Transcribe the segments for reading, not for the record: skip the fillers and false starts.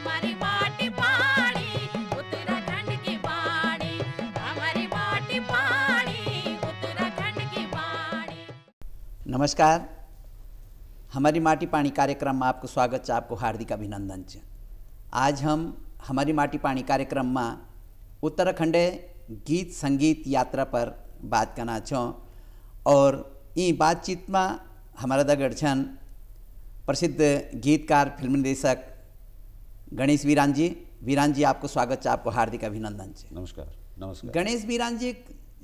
हमारी माटी पानी उत्तराखंड की वाणी, हमारी माटी पानी उत्तराखंड की वाणी। नमस्कार, हमारी माटी पानी कार्यक्रम में आपको स्वागत है, आपको हार्दिक अभिनंदन है। आज हम हमारी माटी पानी कार्यक्रम में उत्तराखंड गीत संगीत यात्रा पर बात करना चाहूँ और ये बातचीत में हमारा दगड़ छन प्रसिद्ध गीतकार फिल्म निर्देशक गणेश वीरान जी। वीरान जी, आपको स्वागत है, आपको हार्दिक अभिनंदन है। नमस्कार। नमस्कार। गणेश वीरान जी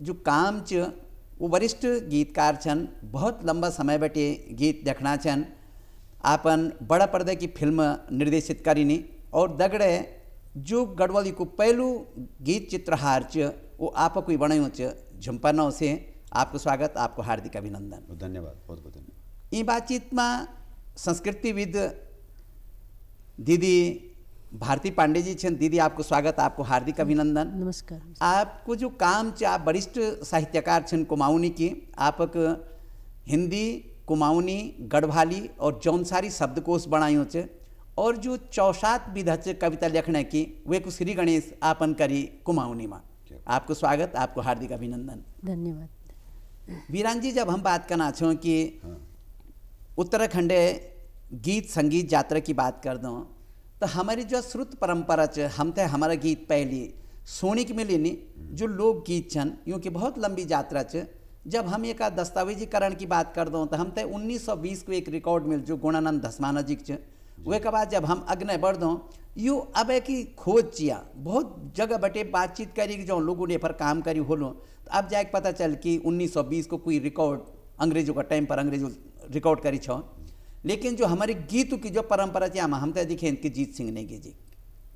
जो काम च वो वरिष्ठ गीतकार छन, बहुत लंबा समय बैठे गीत देखना छन, आपन बड़ा पर्दे की फिल्म निर्देशित करीनी और दगड़े जो गढ़वाली को पहलू गीत चित्रहार च वो आप कोई बनायो च झुम्पनों से। आपको स्वागत, आपको हार्दिक अभिनंदन। धन्यवाद, बहुत बहुत धन्यवाद। ये बातचीत में संस्कृतिविद दीदी भारती पांडे जी छन। दीदी, आपको स्वागत, आपको हार्दिक अभिनंदन। नमस्कार। आपको जो काम च आप वरिष्ठ साहित्यकार छन कुमाऊनी की, आप हिंदी कुमाऊनी गढ़वाली और जौनसारी शब्दकोश बनायो च और जो 64 विधा च कविता लिखने की वे को श्री गणेश आपन करी कुमाऊनी में। आपको स्वागत, आपको हार्दिक अभिनंदन। धन्यवाद। वीरान जी, जब हम बात करना छो कि उत्तराखंड गीत संगीत यात्रा की बात कर दूँ तो हमारी जो श्रुत परंपरा च हम थे हमारा गीत पहली सोनी की मिली नहीं, जो लोक गीत छन यूँ कि बहुत लंबी यात्रा च। जब हम एक दस्तावेजीकरण की बात कर दूँ तो हम थे 1920 को एक रिकॉर्ड मिल जो गुणानंद धसमाना जी च। वे के बाद जब हम अग्ने बढ़ दूँ यू अब की खोज चिया बहुत जगह बटे बातचीत करी जो लोगों ने पर काम करी होलो, तो अब जाके पता चल कि 1920 को कोई रिकॉर्ड अंग्रेजों का टाइम पर अंग्रेजों रिकॉर्ड करी छो। लेकिन जो हमारी गीतों की जो परंपरा थी हम तो दिखे कि जीत सिंह नेगी जी,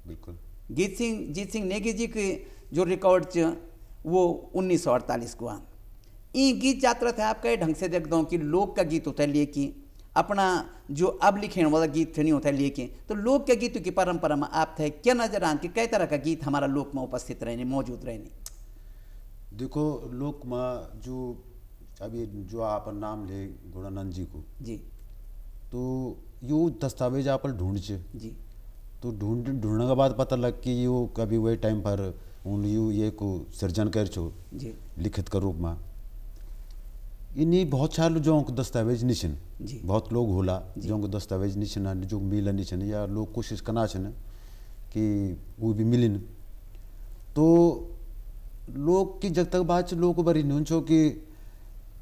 बिल्कुल जीत सिंह नेगी जी की जो रिकॉर्ड च वो 1948 को आ। ये गीत यात्रा थे आप कई ढंग से देख दो कि लोक का गीत होता है लिए कि अपना जो अब लिखे वाला गीत नहीं होता है लिए कि, तो लोक के गीतों की परंपरा में आप थे क्या नजर आन कि कई तरह का गीत हमारा लोक में उपस्थित रहने मौजूद रहने। देखो, लोक में जो अभी जो आप नाम ले गुणानंद जी को जी, तो यो दस्तावेज आप ढूंढ चे जी, तो ढूंढने के बाद पता लग कि यो कभी वही टाइम पर उन यू ये को सृजन कर छो जी, लिखित के रूप में। इन्हीं बहुत सारे जो दस्तावेज निशन जी, बहुत लोग होला जो दस्तावेज निशन जो मिला निशन या लोग कोशिश करना छन कि वो भी मिलिन। तो लोग की जब तक बात लोग बरी नहीं कि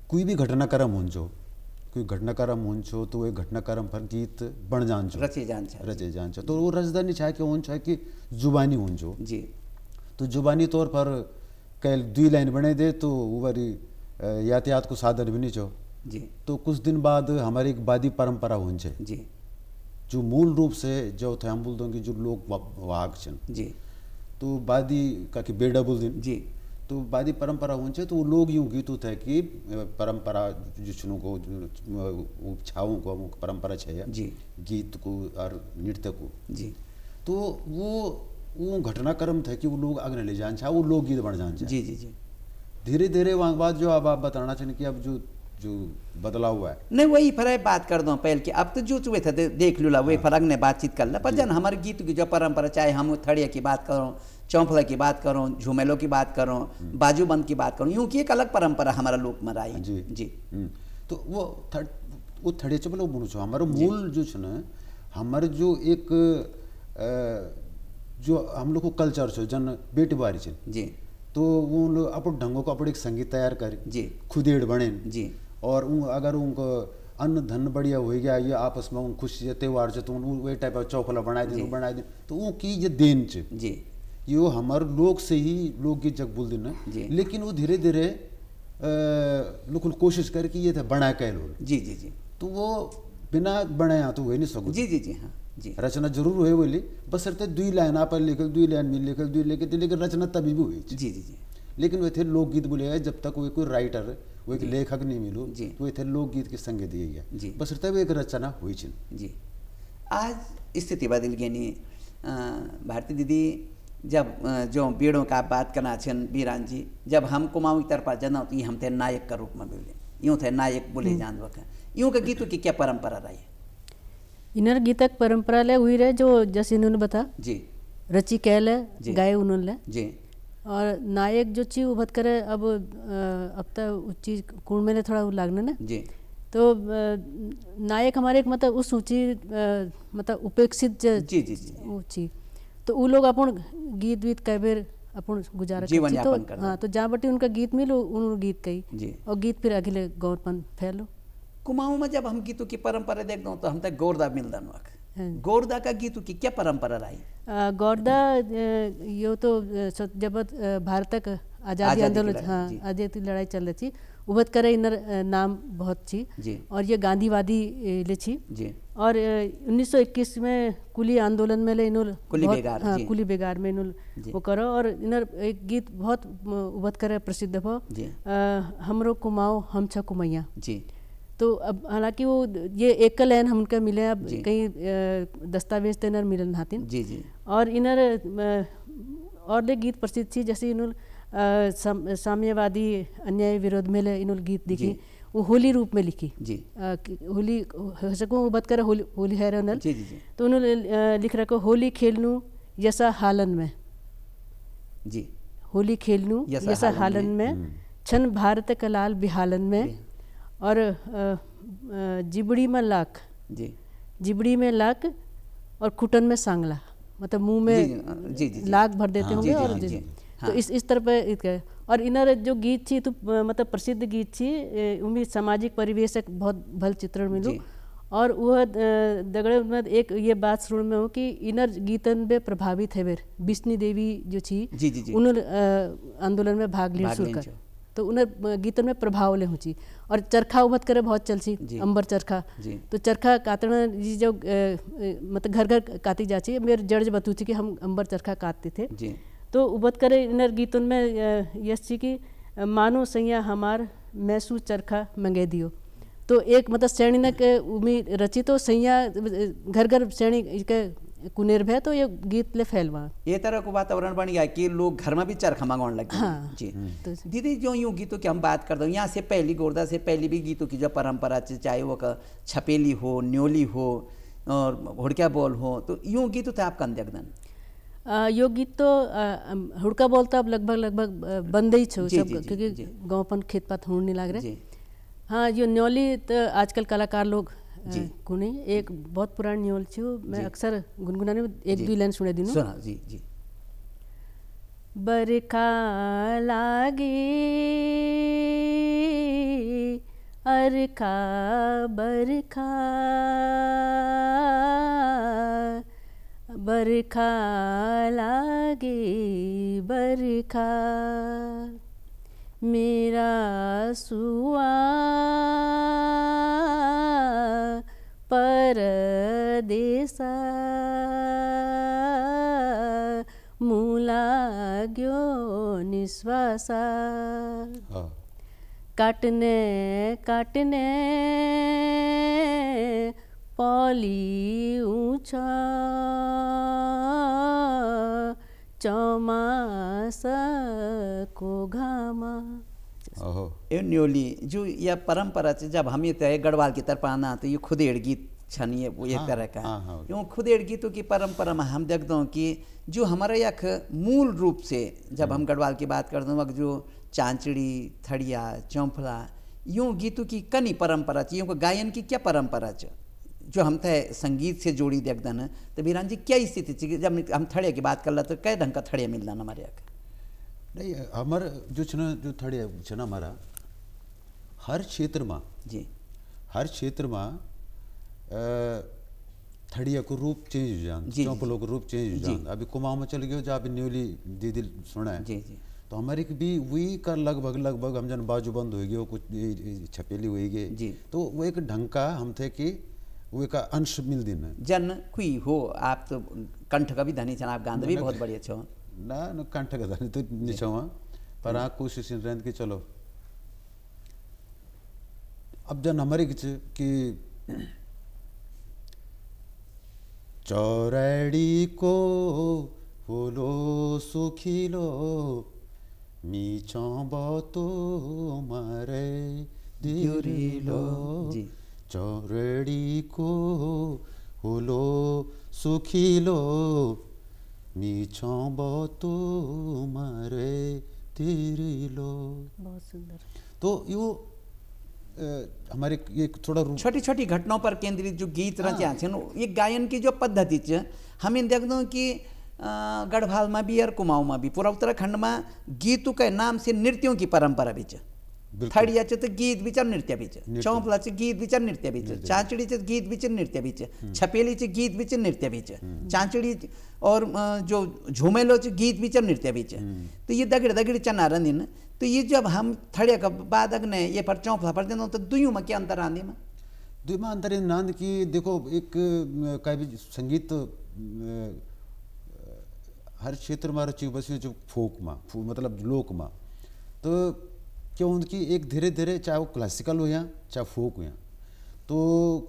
कोई भी घटनाक्रम हो कोई घटनाक्रम हो तो वही घटनाक्रम पर गीत बन जान रचे जान तो वो राजधानी चाहे कि होन चाहे कि जुबानी हो जी, तो जुबानी तौर पर कल 2 लाइन बने दे तो वो बारी यातायात को साधन भी नहीं छो जी। तो कुछ दिन बाद हमारी एक वादी परंपरा हो जी, जो मूल रूप से जो थे हम बोल दो कि जो लोग वाहक छन जी, तो वादी का कि बेड़ा बोल दिन जी, तो वादी परंपरा हो तो वो लोग यूँ गीत थे कि परंपरा जो चुनों को छाओं को परंपरा छे जी, गीत को और नृत्य को जी, तो वो घटनाक्रम था कि वो लोग अग्नि ले जान वो लोग गीत बन जान जी, जी, जी। धीरे धीरे वहाँ बाद जो अब आप बताना चाहिए कि अब जो बदलाव हुआ है नहीं वही फराय बात कर दो पहले कि अब तो जो चुए थे देख लूला वही फर्क ने बातचीत कर ला। पर जन हमारे गीत की जो परंपरा, चाहे हम थड़िया की बात करो, चौंफला की बात करो, झुमेलों की बात करो, बाजूबंद की बात करो, यूं की एक अलग परंपरा हमारा लोक में रही। जी जी। तो वो थड़े चलो बोलो छो हमारा मूल जो छ ना हमारे जो एक जो हम लोग को कल्चर छो जन बेटी बारी छन जी, तो वो लोग अपन ढंगों को अपन एक संगीत तैयार करे जी, खुदेड़ बने जी, और अगर उनको अन्न धन बढ़िया हो गया ये आपस में उन खुशी त्योहार से तो वही टाइप का चौफला बनाए दे तो वो की ये देन च जी, यो हमारे लोग से ही लोकगीत जग बोल देना। लेकिन वो धीरे धीरे लोग कोशिश करे कि ये थे बना के लो जी, जी, जी, तो वो बिना बनाया तो वही नहीं सको जी, जी, जी, हाँ जी, रचना जरूर हुए बोली बस रहते 2 लाइन आप लिखल 2 लाइन में लिखल 2 लिखे लेकिन रचना तभी भी हुई जी, जी, जी। लेकिन वे थे लोकगीत बोले जब तक वो कोई राइटर वो एक लेखक नहीं मिलो जी, तो वे थे लोकगीत के संगे दिए गया जी, बस रहते वो एक रचना हुई छिन जी। आज स्थिति बदल गई नहीं भारती दीदी, जब जो बीड़ों का बात करना छन वीरान जी, जब हम कुमाऊं की तरफ जाना तो ये हम थे नायक का रूप में बोले, यूँ थे नायक बोले जान वक्त यूँ का गीतों की क्या परंपरा रही है? इनर गीतक परंपरा ले हुई रहे जो जैसे इन्होंने बता जी रची कैल जी। गाए उन्होंने जी और नायक जो ची उभत करे अब तक उस चीज कुण में थोड़ा लागने ना जी तो नायक हमारे एक मतलब उस ऊंची मतलब उपेक्षित जी जी जी ऊंची तो वो लोग अपन गीत वीत कई बेर अपन गुजारा जीवन करती। यापन तो करते। हाँ तो जहाँ बटी उनका गीत मिलो उन्होंने गीत कही जी। और गीत फिर अगले गौरपन फैलो। कुमाऊं में जब हम गीतों की परंपरा देखते हो तो हम तक गोरदा मिलदन हाँ। वक्त गोरदा का गीतों की क्या परंपरा रही? गौरदा यो तो जब भारत तक आज़ादी आज़ादी की आंदोलन लड़ाई, हाँ जी। आज़ादी की लड़ाई चल रही थी उभत करे इनर नाम बहुत छी जी और ये गांधीवादी ले छी जी और 1921 में कुली आंदोलन में ले इन्होंने कुली बहुत- बेगार, हाँ जी। कुली बेगार में जी। इन्होंने वो करो और इनर एक गीत बहुत उभत करे प्रसिद्ध भो जी हमरो कुमाओ हम छ कुमैया। जी तो अब हालांकि वो ये एकल लाइन हमके मिले अब जी। कहीं दस्तावेज तो इनर मिलन हाथिन जी जी और इनर और ले गीत प्रसिद्ध थी जैसे इन्होंने साम्यवादी अन्याय विरोध में ले इन्होंने गीत लिखी जी। वो होली रूप में लिखी जी होली सकूँ बात कर होली है रनल जी जी जी तो उन्होंने लिख रखा होली खेलनू यसा हालन में जी होली खेलनू यसा यसा हालन हालन में छन भारत कलाल बिहालन में जी। और जिबड़ी में लाख जी जिबड़ी में लाख और कुटन में सांगला मतलब मुंह में जी, जी, जी। लाख भर देते हाँ, होंगे जी, और जी, जी, तो हाँ। इस तरह पे इसका और इनर जो गीत थी तो मतलब प्रसिद्ध गीत थी उनमें सामाजिक परिवेश एक बहुत भल चित्रण मिलू जी। और वह दगड़े में एक ये बात सुन में हो कि इनर गीतन में प्रभावित है बेर बिस्नी देवी जो थी जी, जी, जी। उन्होंने आंदोलन में भाग लिया भाग शुरू लेन कर छो। तो उन्हें गीतन में प्रभाव ले हुची और चरखा उमत करे बहुत चलसी जी। अंबर चरखा जी। तो चरखा काटना जी जो मतलब घर घर काटी जाती मेरे जर्ज बतू थी कि हम अंबर चरखा काटते थे जी तो उबत करे इनर गीतों में यश छी कि मानो सैया हमार मैसू चरखा मंगे दियो तो एक मतलब श्रेणी न के उम्मीद रची तो सैया घर घर श्रेणी के कुनेर भे तो ये गीत ले फैलवा ये तरह को वातावरण बन गया कि लोग घर में भी चरखा मंगाने लगे। हाँ। जी तो दीदी जो यूँ गीतों की हम बात करते हैं यहाँ से पहली गोरदा से पहली भी गीतों की जो परंपरा चाहे वो छपेली हो न्योली हो और हुड़का बोल हो तो यूँ गीतों थे आप कंद एकदम यो गीत तो हुड़का बोलता अब लगभग बंद ही छो जी, सब जी, जी, क्योंकि जी। गाँवपन खेत पात होने नहीं लाग रहे। जी हाँ यो न्योली तो आजकल कलाकार लोग जी। कुनी एक बहुत पुरानी न्योल छो मैं जी। अक्सर गुनगुनाने में एक जी। दो लाइन सुने दिनू सुना जी जी बरखा लागी अरखा बरखा बरखा लागे बरखा मेरा सुआ परदेसा मुलाग्यो निश्वासा हाँ काटने काटने पौली ऊंचा चौमास को घामा। ओहो ये न्योली जो यह परंपरा से जब हम ये तय गढ़वाल की तरफ आना तो ये खुदेड़ गीत छन ये वो एक हाँ, तरह का हाँ, हाँ। यूँ खुदेड़ गीतों की परंपरा में हम देखते हैं कि जो हमारे यख मूल रूप से जब हम गढ़वाल की बात करते हैं वक्त जो चांचड़ी थड़िया चौंफला यूँ गीतों की कनी परंपरा चाहिए यूँ गायन की क्या परंपरा च जो हम थे संगीत से जोड़ी देखते हैं तो बीरान जी क्या स्थिति थी जब हम थड़िया की बात कर रहे तो कै ढंग का थड़िया मिलना हमारे यख नहीं हमार जो छना जो थड़े छना हमारा हर क्षेत्र में जी हर क्षेत्र में थड़िया को रूप चेंज हो जान जी, चौपलों को रूप चेंज हो जी। जान अभी कुमाऊं में चल गयो जहाँ अभी न्यूली दीदी सुना है जी जी तो हमारे की भी वही का लगभग हम जन बाजू बंद हो गए कुछ छपेली हुई गई जी। तो वो एक ढंग का हम थे कि वो एक अंश मिल दिन है जन कुई हो आप तो कंठ का भी धनी छन आप गांध भी बहुत बढ़िया छो ना कंठ का धनी तो निचो पर हाँ कोशिश रहती कि चलो अब जन हमारे कि चौरड़ी को बोलो सुखिलो मीचो बतो मारे दिरिलो जी। चौरड़ी को होलो सुखिलो मीछो बहुत मारे तिरिलो। बहुत सुंदर। तो यो हमारे ये थोड़ा छोटी छोटी घटनाओं पर केंद्रित जो गीत रचा छे ये गायन की जो पद्धति छ हमें देखते कि गढ़वाल में भी और कुमाऊं में भी पूरा उत्तराखंड में गीतों के नाम से नृत्यों की परंपरा भी छ। थड़िया च तो गीत भी च नृत्य भी छ, चौंपला च गीत भी च नृत्य भी छ, चांचड़ी च गीत भी च नृत्य भी छ, छपेली च गीत भी च नृत्य भी छ, चांचड़ी और जो झूमेलो च गीत भी च नृत्य भी छ। तो ये दगड़ दगड़ चना रंदिन। तो ये जब हम थड़िया का बाद अगने ये पर चौंपला पर देनो तो दुइयों में क्या अंतर आंदी में? दुई में अंतर नांद की देखो एक का भी संगीत हर क्षेत्र में रची बसी जो फोक में मतलब लोक में तो क्यों उनकी एक धीरे धीरे चाहे वो क्लासिकल हो या चाहे फोक हो या तो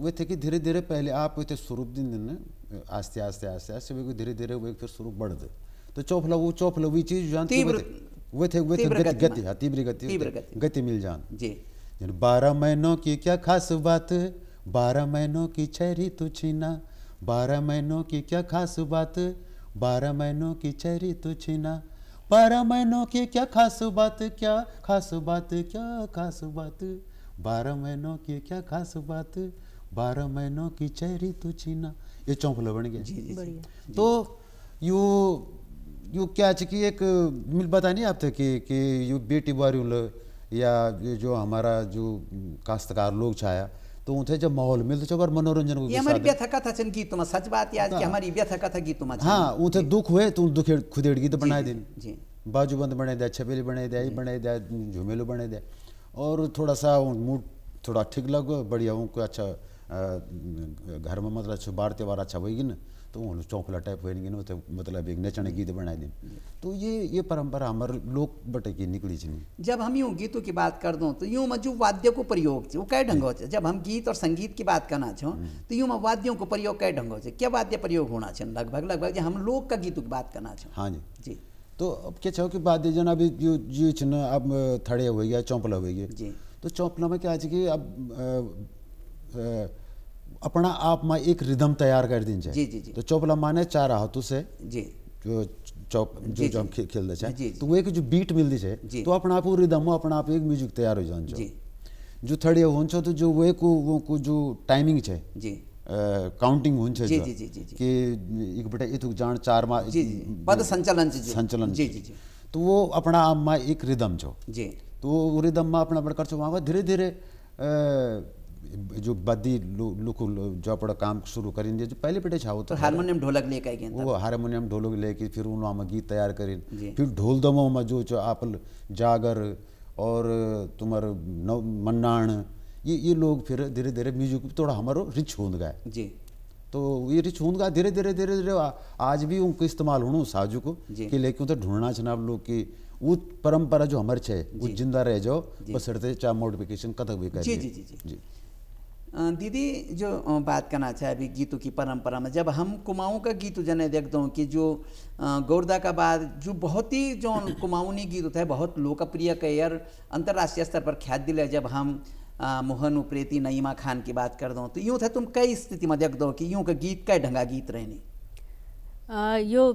वे थे कि धीरे धीरे पहले आप वे थे स्वरूप दिन दिन आस्ते आस्ते आस्ते आस्ते वे धीरे धीरे वो फिर स्वरूप बढ़ दे तो चौफला वो चीज जानते वे थे गति मिल जान जी। 12 महीनों की क्या खास बात 12 महीनों की चेरी तू छीना 12 महीनों की क्या खास बात 12 महीनों की चेरी तू छीना 12 महीनों की क्या खास बात क्या खास बात क्या खास बात 12 महीनों की क्या खास बात 12 महीनों की चेरी तू छीना ये चौंपला बन गया। बढ़िया। तो यू क्या कि एक मिल बता नहीं आप थे कि यू बेटी बारूल या ये जो हमारा जो काश्तकार लोग छाया तो उनसे जब माहौल मिलते जब मनोरंजन को ये हमारी व्यथा कथा छन गीतों में सच बात याद कि हमारी व्यथा कथा गीतों में हाँ उनसे दुख हुए तो दुखे खुदेड़ गीत बनाए दिन जी बाजूबंद बने दिया छपेली बने दिया बने दिया झुमेलो बने दिया और थोड़ा सा मूड थोड़ा ठीक लग बढ़िया उनको अच्छा घर में मतलब अच्छा बार त्योहार अच्छा होगी ना तो वो चौंपला टाइप होएंगे ना तो मतलब एक नचने गीत बनाए दिन तो ये परंपरा हमारे लोग बटे की निकली थी। जब हम यूँ गीतों की बात कर दूँ तो यूँ में जो वाद्य को प्रयोग वो कई ढंगों से जब हम गीत और संगीत की बात करना छो तो यूँ में वाद्यों को प्रयोग कई ढंगों से क्या वाद्य प्रयोग होना चाहिए लगभग हम लोग का गीतों की बात करना छो। हाँ जी जी। तो अब क्या चाहो कि वाद्य जन अभी जो छन अब थड़े हो गया चौंपला हो गया जी। तो चौंपला में क्या है कि अब अपना आप में एक रिदम तैयार कर दिन जी जी जी। तो चौपला माने 4 हाथों से जी जो चौप जो हम खेल दे जी। तो वो एक जो बीट मिलती है तो अपना आप रिदम अपना आप एक म्यूजिक तैयार हो जान जी। जो थड़ी होन्छ तो जो वो जो टाइमिंग है जी काउंटिंग हुन्छ जी जी जी जी कि एक बेटा इथुक जान 4 मा जी जी पद संचालन जी जी जी तो वो अपना आप में एक रिदम छो जी तो वो रिदम में अपना बड़कर छो वहाँ धीरे धीरे जो बद्दी लोग जो अपना काम शुरू करेंगे जो पहले पेटे छाओ तो हारमोनियम ढोलक लेकर गए वो हारमोनियम ढोलक लेके फिर उन्होंने गीत तैयार करें जी। फिर ढोल दमों में जो आप जागर और तुम्हारे मन्नाण ये लोग फिर धीरे धीरे म्यूजिक थोड़ा हमारो रिच होंद गया जी। तो ये रिच होंद गया धीरे धीरे धीरे धीरे आज भी उनको इस्तेमाल होना साजू को कि लेकिन तो ढूंढना चाहिए आप लोग की वो परंपरा जो हमारे छे वो जिंदा रह जाओ बसरते चाहे मॉडिफिकेशन कतक भी करिए। जी जी जी जी। दीदी जो बात करना चाहे अभी गीतों की परंपरा में जब हम कुमाऊं का गीत जने देखता हूँ कि जो गौरदा का बाद जो बहुत ही जो कुमाऊनी गीत होता है बहुत लोकप्रिय कई अंतर्राष्ट्रीय स्तर पर ख्याति दिला जब हम मोहन उप्रेती नईमा खान की बात कर दो तो यूँ था तुम कई स्थिति में देख दो कि यूँ का गीत कई ढंगा गीत रहनी यो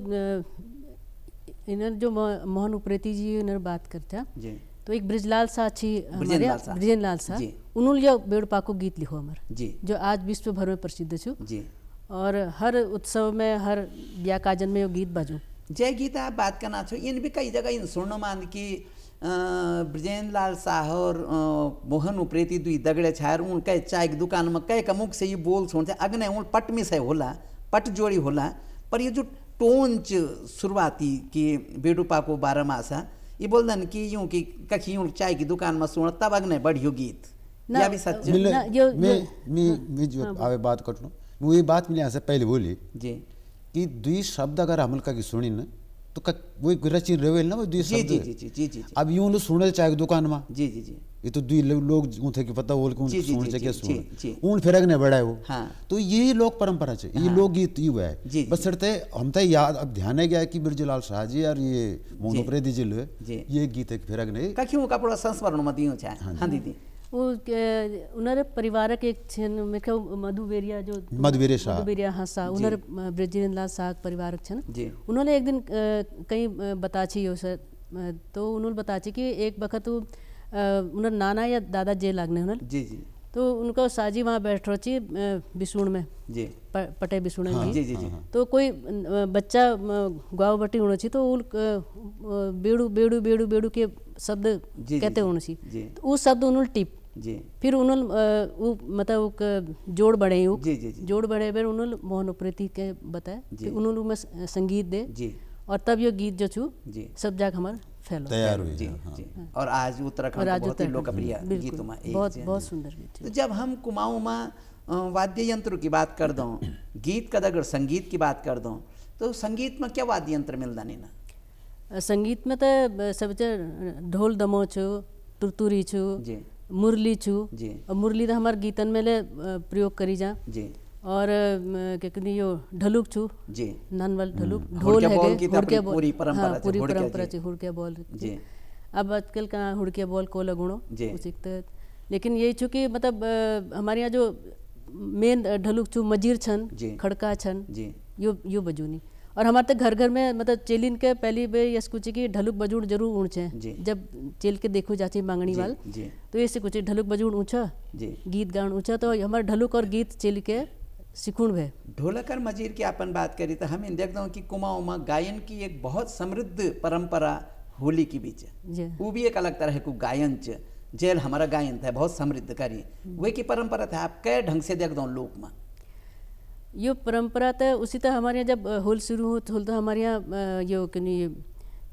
इन्हर जो मोहन उप्रेती जी इन्हर बात करता जी तो एक ब्रिजलाल शाह छी ब्रिजेनलाल शाह जी। उन्होंने जो बेड़पा को गीत लिखो हमार जी जो आज विश्व भर में प्रसिद्ध छो जी और हर उत्सव में हर ब्याह काजन में यो गीत बाजू जय गीत आप बात करना छो इन भी कई जगह इन सुनने मान की ब्रिजेनलाल शाह और मोहन उप्रेती दुई दगड़े छायर उन कई चाय की दुकान में कई कमुक से ये बोल सुनते अगने उन पट में से होला पट जोड़ी होला पर ये जो टोन शुरुआती कि बेडूपा को 12 मासा ये बोलदन कि यूं कि कखी यूं चाय की दुकान में सुन तब अगने बढ़ियो गीत या भी सच मैं जो आवे बात कर लूँ वो ये बात मिले यहाँ से पहले बोली जी कि दुई शब्द अगर हमल का की सुनी न तो वो रची रेवेल ना वो दुई जी शब्द जी जी जी जी जी अब यूं लो सुने चाय की दुकान में जी जी जी ये तो दुई लोग थे कि पता बोल जी, जी, सुन जी, से क्या जी, सुन जी। उन फिर ने बढ़ाए वो हाँ। तो ये लोक परंपरा है ये लोक गीत यू है जी, बस चढ़ते हम तो याद अब ध्यान है गया कि बिरजूलाल शाह जी और ये मोहन उप्रेती जी जी। ये गीत है फिर ने कखी का पूरा संस्मरण में दियो चाहे हाँ दीदी वो उन्हर परिवारक एक छन मेरे ख्याल मधुबेरिया जो मधुबेरिया शाह। मधुबेरिया हाँ शाह उन्हर ब्रजेंद्र लाल शाह के परिवारक छन जी। उन्होंने एक दिन कहीं बताची हो सर तो उन्होंने बताची कि एक वक्त वो उन्हर नाना या दादा जे लागने उन्हर जी जी तो उनका साजी वहाँ बैठ रही थी बिसूण में जी पटे बिसूण में जी जी जी तो कोई बच्चा गाँव बटी होना चाहिए तो उन बेड़ू बेड़ू बेड़ू बेड़ू के शब्द जी, कहते जी, होना जी। चाहिए तो वो शब्द उन्होंने टिप जी फिर उन्होंने वो मतलब वो जोड़ बढ़े वो जी, जी, जी। जोड़ बढ़े फिर उन्होंने मोहन उप्रेती के बताया जी। फिर उन्होंने में संगीत दे जी और तब ये गीत जो छू जी सब जाग हमारे फैलो तैयार हुई जी है, हाँ। जी और आज और उत्तराखंड आज बहुत ही उत्तराखंड, लोकप्रिय बिल्कुल, गीतों में एक बहुत से- बहुत सुंदर गीत तो जब हम कुमाऊं में वाद्य यंत्र की बात कर दो गीत का अगर संगीत की बात कर दो तो संगीत में क्या वाद्य यंत्र मिलता नहीं ना संगीत में तो सब ढोल दमो छो तुरतुरी छो जी मुरली छू जी और मुरली तो हमारे गीतन में ले प्रयोग करी जा जी और क्या कहते यो ढलुक छू जी ननवल ढलुक ढोल हुड़के है बॉल की तो हुड़के अपनी बॉल पूरी परंपरा हाँ, छे, पूरी हुड़के परंपरा जी। छे हुड़के बॉल जी अब आजकल का हुड़के बॉल को लगुणो जी। उसी के लेकिन यही छू कि मतलब हमारे यहाँ जो मेन ढलुक छू मजीर छन जी। खड़का छन जी यो बजूनी और हमारे तो घर घर में मतलब चेलिन के पहली बे यस कुछ की ढलुक बजूड़ जरूर ऊँचे जी। जब चेल के देखो जाची मांगनी जी, वाल जी। तो ऐसे कुछ ढलुक बजूड़ ऊँचा जी गीत गान ऊँचा तो हमारे ढलुक और गीत चेल के सिकुण भे ढोलक और मजीर की अपन बात करी तो हम देखता हूँ कि कुमाऊं में गायन की एक बहुत समृद्ध परंपरा होली की बीच है जी वो भी एक अलग तरह को गायन च जेल हमारा गायन था बहुत समृद्ध करी वे की परंपरा था आप कै ढंग से देख दो लोक में यो परंपरा तो उसी तरह हमारे यहाँ जब होल शुरू हो तो हमारे यहाँ यो कनी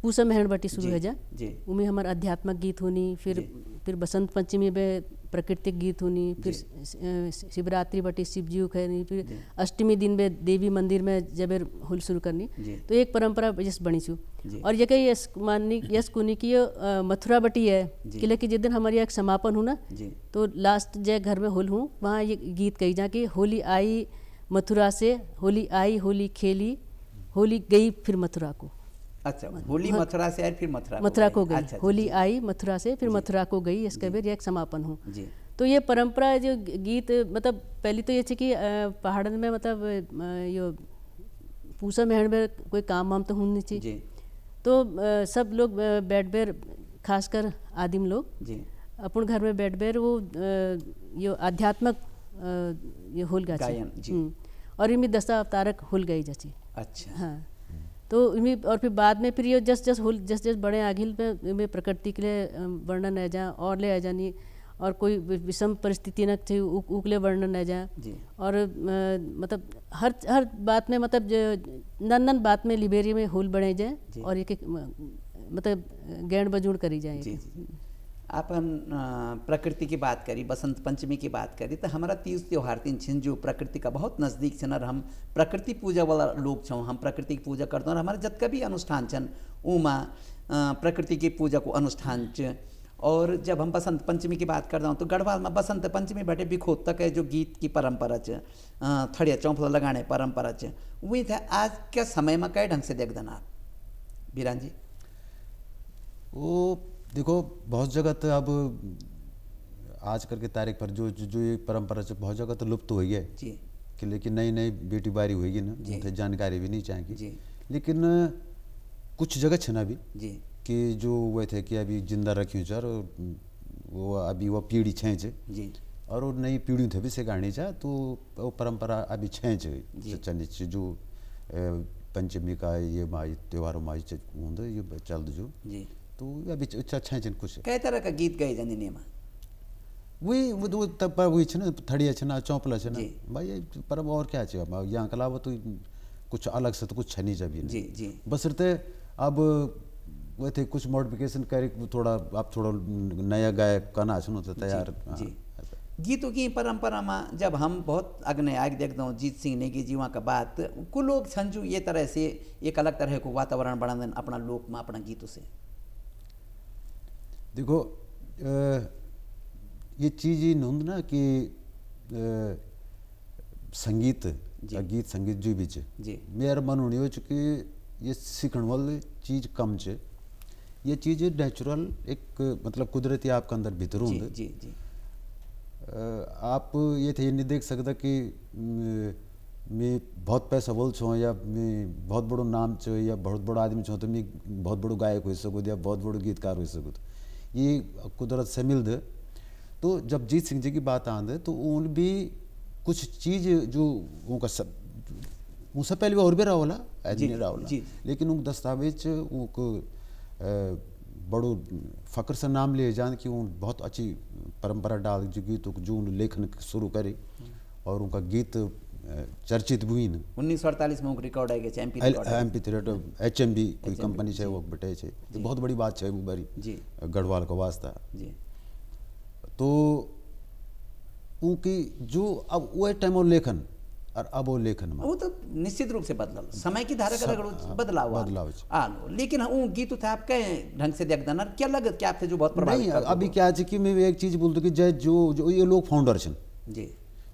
पूसा महण बटी शुरू जी, है जा जी। उनमें हमारा आध्यात्मिक गीत होनी फिर बसंत पंचमी में प्राकृतिक गीत होनी फिर शिवरात्रि बटी शिवजी खैनी फिर अष्टमी दिन में देवी मंदिर में जब होल शुरू करनी जी। तो एक परंपरा जस बनी छू जी। और ये कही यस माननी यस कुनी की यो मथुरा बटी है जी। किले कि जिस दिन हमारे यहाँ एक समापन हो ना जी तो लास्ट जय घर में होल हूँ वहाँ ये गीत कही जा कि होली आई मथुरा से होली आई होली खेली होली गई फिर मथुरा को अच्छा होली मथुरा से आई फिर मथुरा को गई अच्छा, होली जी, आई मथुरा से फिर मथुरा को गई इसका फिर एक समापन हो जी तो ये परंपरा जो गीत मतलब पहली तो ये थी कि पहाड़न में मतलब यो पूसा महण में कोई काम वाम तो होनी चाहिए जी तो सब लोग बैठ बैर खासकर आदिम लोग जी अपन घर में बैठ बैर वो यो आध्यात्मिक ये होल गा गायन, जी। और इनमें दशा अवतारक होल गई जाची अच्छा हाँ तो इनमें और फिर बाद में फिर ये जस होल जस बड़े आगिल में प्रकृति के लिए वर्णन है जा और ले आ जानी और कोई विषम परिस्थिति न थी उकले वर्णन है जा जी और मतलब हर बात में मतलब नन बात में लिबेरी में होल बने जाए और एक मतलब गैंड बजूड़ करी जाए जी जी अपन प्रकृति की बात करी बसंत पंचमी की बात करी तो हमारा तीज त्योहार तीन छिन जो प्रकृति का बहुत नज़दीक छन और हम प्रकृति पूजा वाला लोग छौं हम प्रकृति की पूजा करते हैं और हमारे जतका भी अनुष्ठान छन उमा प्रकृति की पूजा को अनुष्ठान च और जब हम बसंत पंचमी की बात करता हूँ तो गढ़वाल में बसंत पंचमी बटे बिखोत तक है जो गीत की परंपरा च थड़िया चौंफला लगाने परंपरा च वही था आज के समय में कई ढंग से देख देना आप बीरान जी वो देखो बहुत जगह तो अब आजकल की तारीख पर जो ये परंपरा से बहुत जगह तो लुप्त हो गई है जी कि लेकिन नई नई बेटी बारी होगी ना जी। उनसे जानकारी भी नहीं जी। चाहिए लेकिन कुछ जगह छना भी जी कि जो वो थे कि अभी जिंदा रखी सर वो अभी वो पीढ़ी छें जी और वो नई पीढ़ी थे भी से गाड़ी जा तो वो परंपरा अभी छें चलनी जो पंचमी का ये माई त्योहारों माई होंगे ये चल जो जी तो अभी अच्छा छें कुछ कई तरह का गीत गए जाने नेमा वही वो तब पर वही छे ना थड़िया छे ना चौपला छे ना जी। भाई ये पर और क्या छे यहाँ के अलावा तो कुछ अलग से तो कुछ छनी जब जी जी बस रहते अब वो थे कुछ मॉडिफिकेशन करे थोड़ा आप थोड़ा नया गायक करना सुनो तो तैयार हाँ, जी ऐसा। गीतों की परंपरा में जब हम बहुत अग्नि आग देखता हूँ जीत सिंह नेगी जीवा का बात कुछ लोग संजू ये तरह से एक अलग तरह को वातावरण बना देन अपना लोक में अपना गीतों से देखो ये चीज़ ये नोंद ना कि संगीत गीत संगीत जो भी जी मेरा मन होनी हो चुकी ये सीखने वाली चीज़ कम ये चीज़ नेचुरल एक मतलब कुदरती आपके अंदर भीतर जी होंगे जी जी आप ये थे नहीं देख सकता कि मैं बहुत पैसा बोल छो या मैं बहुत बड़ो नाम छो या बहुत बड़ो आदमी छो तो मैं बहुत बड़ो गायक हो सकूँ या बहुत बड़ो गीतकार हो सकूँ, ये कुदरत से मिल दे। तो जब जीत सिंह जी की बात आंदे तो उन भी कुछ चीज़ जो उनका सब उनसे पहले भी और भी रहा होला नहीं रहा होला, लेकिन उन दस्तावेज उनको बड़ो फ़ख्र से नाम लिए जान कि उन बहुत अच्छी परंपरा डाल जो गीतों जो उन लेखन शुरू करे और उनका गीत चर्चित भी न 1948 में रिकॉर्ड है कि एमपी थिएटर HMB कोई कंपनी है वो बटे है, तो बहुत बड़ी बात है वो बारी जी गढ़वाल का वास्ता जी। तो उनकी जो अब वो टाइम और लेखन और अब वो लेखन में वो तो निश्चित रूप से बदलल, समय की धारा का बदलाव आलो, लेकिन वो गीत थे आप कहे ढंग से देख देना क्या लगत क्या थे जो बहुत प्रभावित नहीं। अभी क्या है कि मैं एक चीज़ बोलता कि जय जो ये लोग फाउंडर छन जी,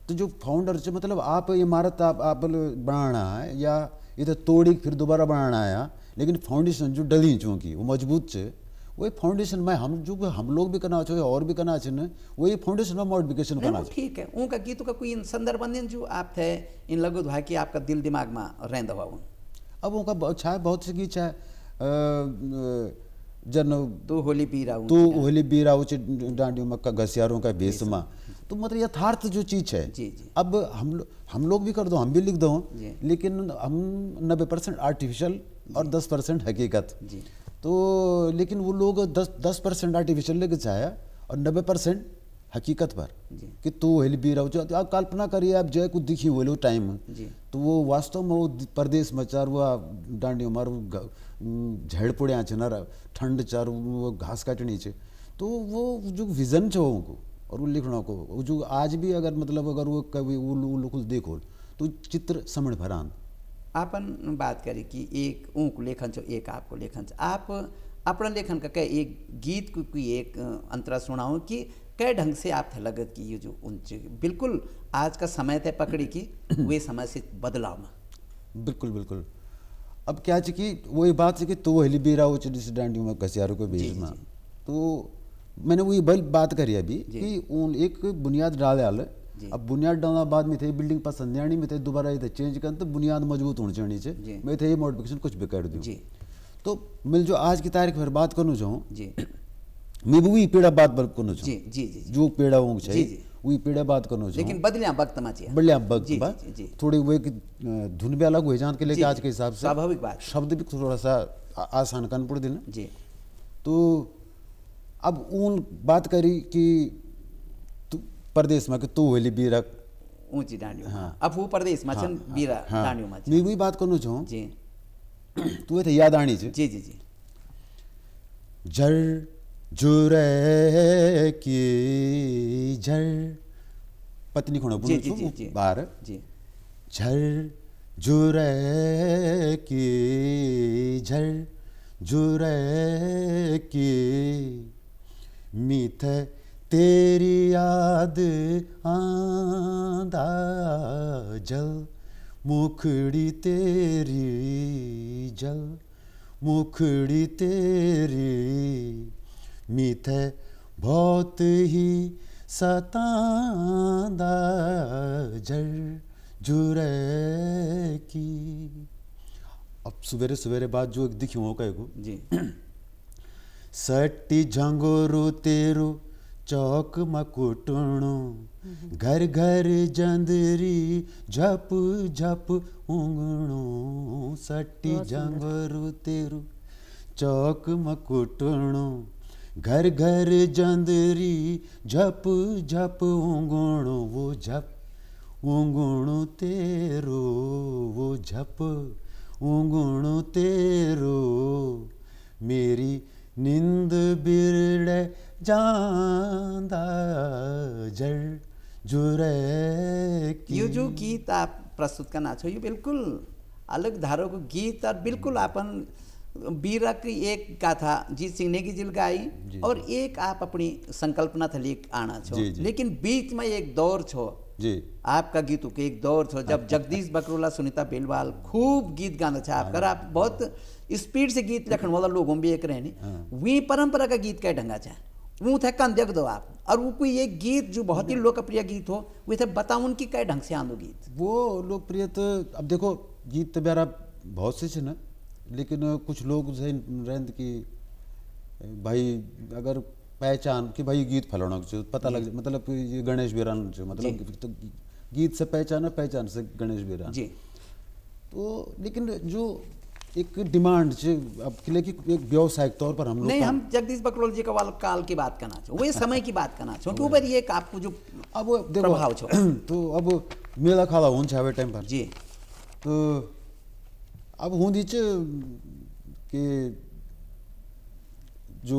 तो जो फाउंडर से मतलब आप इमारत आप बनाना है या इधर तोड़ी फिर दोबारा बनाना है, लेकिन फाउंडेशन जो डली चूँकि वो मजबूत है, वही फाउंडेशन में हम लोग भी करना चाहिए और भी करना चाहिए, वही फाउंडेशन में मॉडिफिकेशन करना चाहिए। ठीक है, उनका गीतों का कोई संदर्भ नहीं जो आप थे इन लगो है कि आपका दिल दिमाग में रहंद हुआ उन अब उनका छाया बहुत से गीत है जन तो होली पी रहा हूँ तो होली बी रहा डांडियों मक्का घसियारों का बेसमा, तो मतलब यथार्थ जो चीज़ है जी जी। अब हम लोग भी कर दो, हम भी लिख दो, लेकिन हम 90% आर्टिफिशियल और 10% हकीकत जी। तो लेकिन वो लोग 10% आर्टिफिशियल लेके चाहे और 90% हकीकत पर कि तू हेल भी रहो। आप कल्पना करिए आप जय कुछ दिखी वो टाइम तो वो वास्तव में वो प्रदेश में चार वो डांडी मारू झेड़ पड़िया छे ना ठंड चार वो घास काटनी छे, तो वो जो विजन छे उनको और वो लिखना को जो आज भी अगर मतलब अगर वो कभी वो कुछ देखो तो चित्र समझ भरान। आपन बात करें कि एक ऊँक लेखन छो एक आपको लेखन छो, आप अपना लेखन का कह एक गीत को कोई एक अंतरा सुनाओ कि कै ढंग से आप थे लगत कि ये जो उन बिल्कुल आज का समय थे पकड़ी की वे समय से बदलाव में बिल्कुल बिल्कुल। अब क्या है कि वही बात है कि तो हिली भी रहा जिस डांडियों में घसियारों के बीच में, तो मैंने वही बात करी अभी कि उन एक बुनियाद डाले आल, अब बुनियाद डालना बाद में थे बिल्डिंग पसंद नहीं में थे दोबारा ये चेंज कर तो बुनियाद मजबूत होनी चाहिए, मैं थे ये मॉडिफिकेशन कुछ भी कर दूँ। तो मैं जो आज की तारीख पर बात करना चाहूँ मैं वही पेड़ा बात करना चाहूँ जो पेड़ा वो चाहिए वही पेड़ा बात करना चाहूँ, लेकिन बदलिया वक्त में बदलिया वक्त में थोड़ी वो धुन भी अलग हो जान के लेके आज के हिसाब से स्वाभाविक बात, शब्द भी थोड़ा सा आसान करना पड़ देना जी। तो अब उन बात करी कि प्रदेश में तू होली बीरा ऊंची डांडियों, हाँ। अब वो प्रदेश में छन बीरा डांडियों में मैं वही बात करना चाहूँ जी। तू थे याद आनी जी जी जी। जर जुरे की झर पत्नी खोना बोलो बाहर जी। झर जुरे की झर जुरे की मीठ तेरी याद आंदा जल मुखड़ी तेरी जल मुखड़ी तेरी मीठे बहुत ही सतांदा जर जुरे की। अब सवेरे सवेरे बाद जो एक दिखी हो कहे को जी सट्टी झंगोरो तेरो चौक मकुटणो घर घर जंदरी झप झप उंगणो सट्टी झंगोरो तेरो चौक मकुटणो घर घर जंदरी झप झप उंगणो वो झप उंगणो तेरो वो झप उंगणो तेरो मेरी नींद बिरड़े जांदा जर जुरे की। ये जो गीत आप प्रस्तुत करना छो ये बिल्कुल अलग धारों को गीत और बिल्कुल अपन बीरा की एक गाथा जीत सिंह नेगी जिल गाई और एक आप अपनी संकल्पना था लेक आना छो, लेकिन बीच में एक दौर छो जी आपका गीतों के एक दौर छो जब जगदीश बकरोला सुनीता बेलवाल खूब गीत गाना था आपका, आप बहुत स्पीड से गीत लिखने वाला लोगों भी एक रहने वी परंपरा का गीत कह ढंगा चाहे वो थे कन देख दो आप, और वो कोई एक गीत जो बहुत ही लोकप्रिय गीत हो वो थे बताओ उनकी कई ढंग से आंदो गीत। वो लोकप्रिय तो अब देखो गीत तो बेरा बहुत से ना, लेकिन कुछ लोग रहते कि भाई अगर पहचान कि भाई गीत फलाना जो पता लग जाए, मतलब ये गणेश बिरान जो मतलब तो गीत से पहचान है, पहचान से गणेश बिरान जी। तो लेकिन जो एक डिमांड अब किले की एक व्यावसायिक तौर पर हम लोग नहीं, हम जगदीश बकरोल जी का वाला काल की बात करना चाहो, वही समय की बात करना चाहो, ऊपर ये आपको जो अब देखो प्रभाव छो तो अब मेला खाला हुन्छ हवे टाइम पर जी। तो अब हुँदी कि जो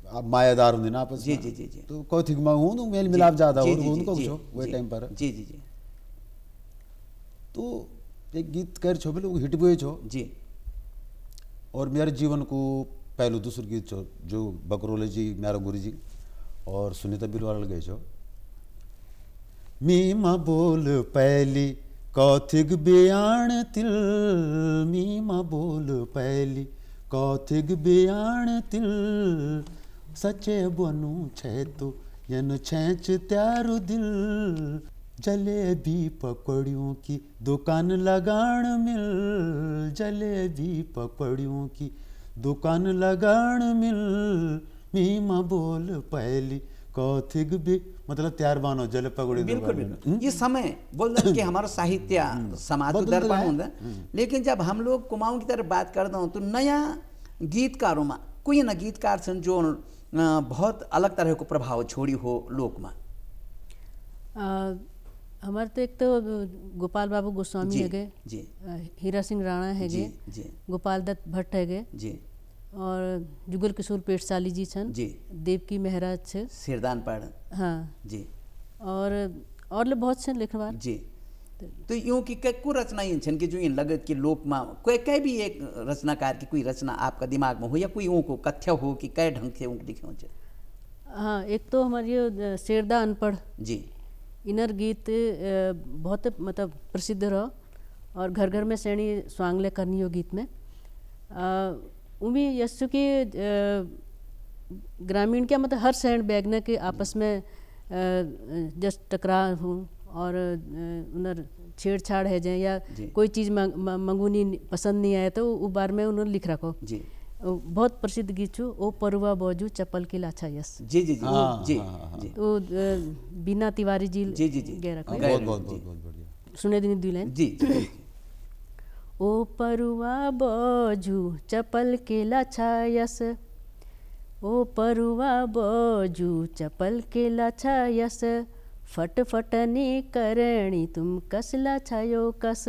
अब मायादार हुँदैन आपस जी जी जी जी। तो कौथिकमा हुँदो मेल मिलाप ज्यादा जी, हो जी, उनको जी, छो वही जी, टाइम पर जी जी जी तो एक गीत कर छो बोले हिट हुए छो। जी। और मेरे जीवन को पहलू दूसरा गीत छो जो बकरोले जी मेरा गुरु जी और सुनीता बिलवाल गए छो। मीमा बोल पहली कौथिग बयान तिल, मीमा बोल पहली कौथिग बयान तिल, सचे बनू छे तो यन छेच त्यारु दिल, जलेबी पकौड़ियों की दुकान लगान मिल, जलेबी पकौड़ियों की दुकान लगान मिल, मीमा बोल पहली कौथिग भी मतलब तैयार बानो जले पकौड़ी बिल्कुल बिल्कुल। ये समय बोल कि हमारा साहित्य समाज को दर्पण होता, लेकिन जब हम लोग कुमाऊं की तरफ बात करते हो तो नया गीतकारों में कोई ना गीतकार सन जो बहुत अलग तरह को प्रभाव छोड़ी हो लोक में। हमारे तो एक तो गोपाल बाबू गोस्वामी है, जी। हीरा सिंह राणा है, जी जी गोपाल दत्त भट्ट है जी, और जुगल किशोर पेटसाली जी छन जी, देवकी मेहराज छे सिरदान पढ़ हाँ जी, और ले बहुत छन लिखनवार जी। तो यूं की को रचना इन छन कि जो इन लगत कि लोक में कोई कई भी एक रचनाकार की कोई रचना आपका दिमाग में हो या कोई को कथ्य हो कि कई ढंग से ऊँक लिखे हो। हाँ, एक तो हमारी ये शेरदा अनपढ़ जी, इनर गीत बहुत मतलब प्रसिद्ध रहो और घर घर में श्रेणी स्वांगले करनी हो गीत में उमी यस्सु की ग्रामीण क्या मतलब हर शहर बैगने के आपस में जस्ट टकराव हूँ और उन्हें छेड़छाड़ है जाए या कोई चीज़ मंगूनी पसंद नहीं आए तो वो बार में उन्होंने लिख रखो जी। बहुत प्रसिद्ध गीत छू ओ परुआ बौजू चप्पल की लाछा यस। जी जी जी जी जी। तो बीना तिवारी जी जी जी जी बहुत बढ़िया सुने दिन दुलाइन जी जी। ओ परुआ बौजू चप्पल के लाछा यस, ओ परुआ बौजू चप्पल के लाछा यस, फट फटनी करणी तुम कसला छायो कस,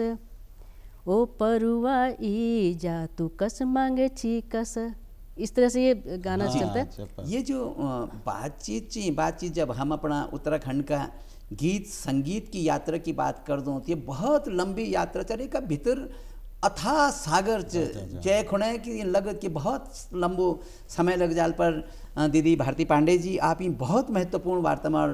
ओ परुआ ई जा तू कस मांगे छी कस। इस तरह से ये गाना चलता है। ये जो बातचीत जब हम अपना उत्तराखंड का गीत संगीत की यात्रा की बात कर दूँ तो ये बहुत लंबी यात्रा चले का भीतर अथाह सागर जय खुणे की लगत कि बहुत लंबो समय लग जाल पर दीदी भारती पांडे जी आप ही बहुत महत्वपूर्ण वार्ता में और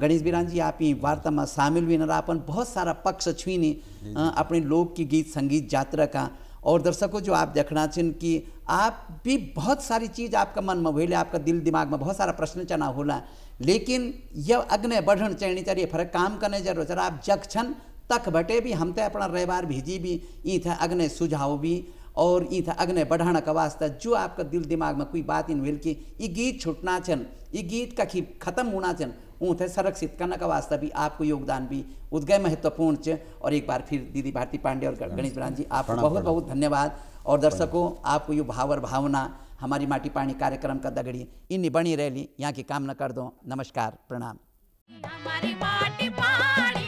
गणेश बिरान जी आप ही वार्ता में शामिल हुई न अपन बहुत सारा पक्ष छुईनी अपने लोक की गीत संगीत यात्रा का। और दर्शकों जो आप देखना चाहिए कि आप भी बहुत सारी चीज़ आपका मन में हुई, आपका दिल दिमाग में बहुत सारा प्रश्न चना होला, लेकिन यह अग्नि बढ़न चढ़नी चाहिए फर्क काम करने जरूरत है। आप जग छन तक बटे भी हम तो अपना रविवार भेजी भी ई था अग्नि सुझाव भी और ई था अग्नि बढ़ाना का वास्ता जो आपका दिल दिमाग में कोई बात इन मिल के ये गीत छुटना चन ये गीत का खत्म होना चन ऊँथे संरक्षित करने का वास्ता भी आपको योगदान भी उद्गय महत्वपूर्ण च। और एक बार फिर दीदी भारती पांडे और गणेश बिरान जी आपको बहुत बहुत धन्यवाद। और दर्शकों आपको ये भाव और भावना हमारी माटी पानी कार्यक्रम का दगड़ी इन बनी रही यहाँ की कामना कर दो। नमस्कार, प्रणाम। हमारी माटी पानी